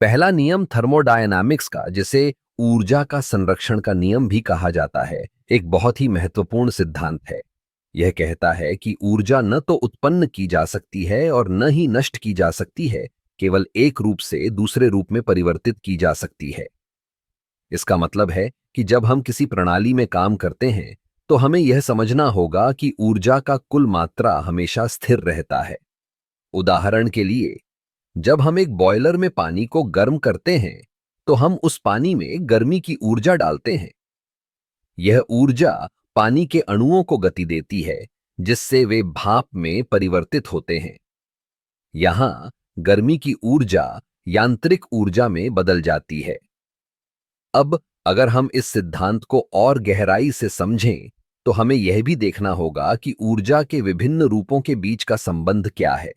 पहला नियम थर्मोडायनामिक्स का, जिसे ऊर्जा का संरक्षण का नियम भी कहा जाता है, एक बहुत ही महत्वपूर्ण सिद्धांत है। यह कहता है कि ऊर्जा न तो उत्पन्न की जा सकती है और न ही नष्ट की जा सकती है, केवल एक रूप से दूसरे रूप में परिवर्तित की जा सकती है। इसका मतलब है कि जब हम किसी प्रणाली में काम करते हैं तो हमें यह समझना होगा कि ऊर्जा का कुल मात्रा हमेशा स्थिर रहता है। उदाहरण के लिए, जब हम एक बॉयलर में पानी को गर्म करते हैं तो हम उस पानी में गर्मी की ऊर्जा डालते हैं। यह ऊर्जा पानी के अणुओं को गति देती है, जिससे वे भाप में परिवर्तित होते हैं। यहां गर्मी की ऊर्जा यांत्रिक ऊर्जा में बदल जाती है। अब अगर हम इस सिद्धांत को और गहराई से समझें तो हमें यह भी देखना होगा कि ऊर्जा के विभिन्न रूपों के बीच का संबंध क्या है।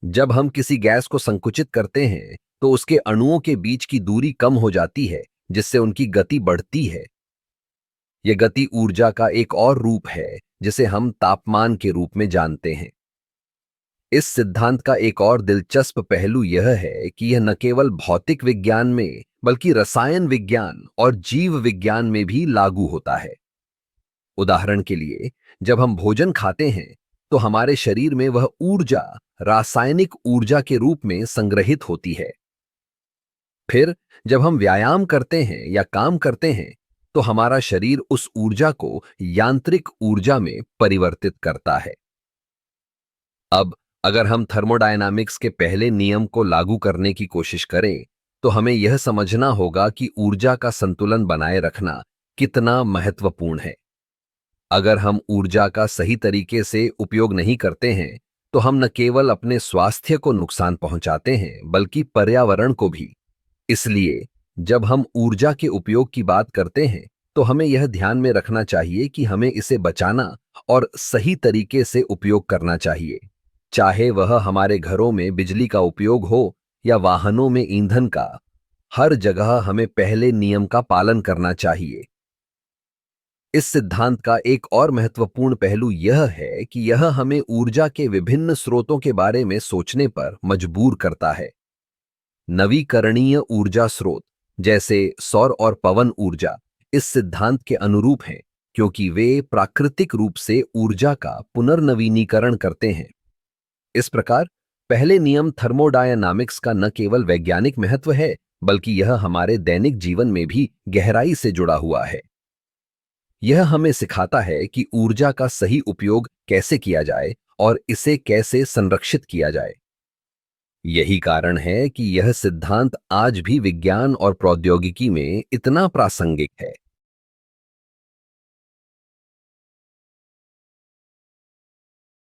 जब हम किसी गैस को संकुचित करते हैं तो उसके अणुओं के बीच की दूरी कम हो जाती है, जिससे उनकी गति बढ़ती है। यह गति ऊर्जा का एक और रूप है, जिसे हम तापमान के रूप में जानते हैं। इस सिद्धांत का एक और दिलचस्प पहलू यह है कि यह न केवल भौतिक विज्ञान में बल्कि रसायन विज्ञान और जीव विज्ञान में भी लागू होता है। उदाहरण के लिए, जब हम भोजन खाते हैं तो हमारे शरीर में वह ऊर्जा रासायनिक ऊर्जा के रूप में संग्रहित होती है। फिर जब हम व्यायाम करते हैं या काम करते हैं तो हमारा शरीर उस ऊर्जा को यांत्रिक ऊर्जा में परिवर्तित करता है। अब अगर हम थर्मोडायनामिक्स के पहले नियम को लागू करने की कोशिश करें तो हमें यह समझना होगा कि ऊर्जा का संतुलन बनाए रखना कितना महत्वपूर्ण है। अगर हम ऊर्जा का सही तरीके से उपयोग नहीं करते हैं तो हम न केवल अपने स्वास्थ्य को नुकसान पहुंचाते हैं बल्कि पर्यावरण को भी। इसलिए जब हम ऊर्जा के उपयोग की बात करते हैं तो हमें यह ध्यान में रखना चाहिए कि हमें इसे बचाना और सही तरीके से उपयोग करना चाहिए, चाहे वह हमारे घरों में बिजली का उपयोग हो या वाहनों में ईंधन का। हर जगह हमें पहले नियम का पालन करना चाहिए। इस सिद्धांत का एक और महत्वपूर्ण पहलू यह है कि यह हमें ऊर्जा के विभिन्न स्रोतों के बारे में सोचने पर मजबूर करता है। नवीकरणीय ऊर्जा स्रोत जैसे सौर और पवन ऊर्जा इस सिद्धांत के अनुरूप हैं, क्योंकि वे प्राकृतिक रूप से ऊर्जा का पुनर्नवीनीकरण करते हैं। इस प्रकार पहले नियम थर्मोडायनामिक्स का न केवल वैज्ञानिक महत्व है बल्कि यह हमारे दैनिक जीवन में भी गहराई से जुड़ा हुआ है। यह हमें सिखाता है कि ऊर्जा का सही उपयोग कैसे किया जाए और इसे कैसे संरक्षित किया जाए। यही कारण है कि यह सिद्धांत आज भी विज्ञान और प्रौद्योगिकी में इतना प्रासंगिक है।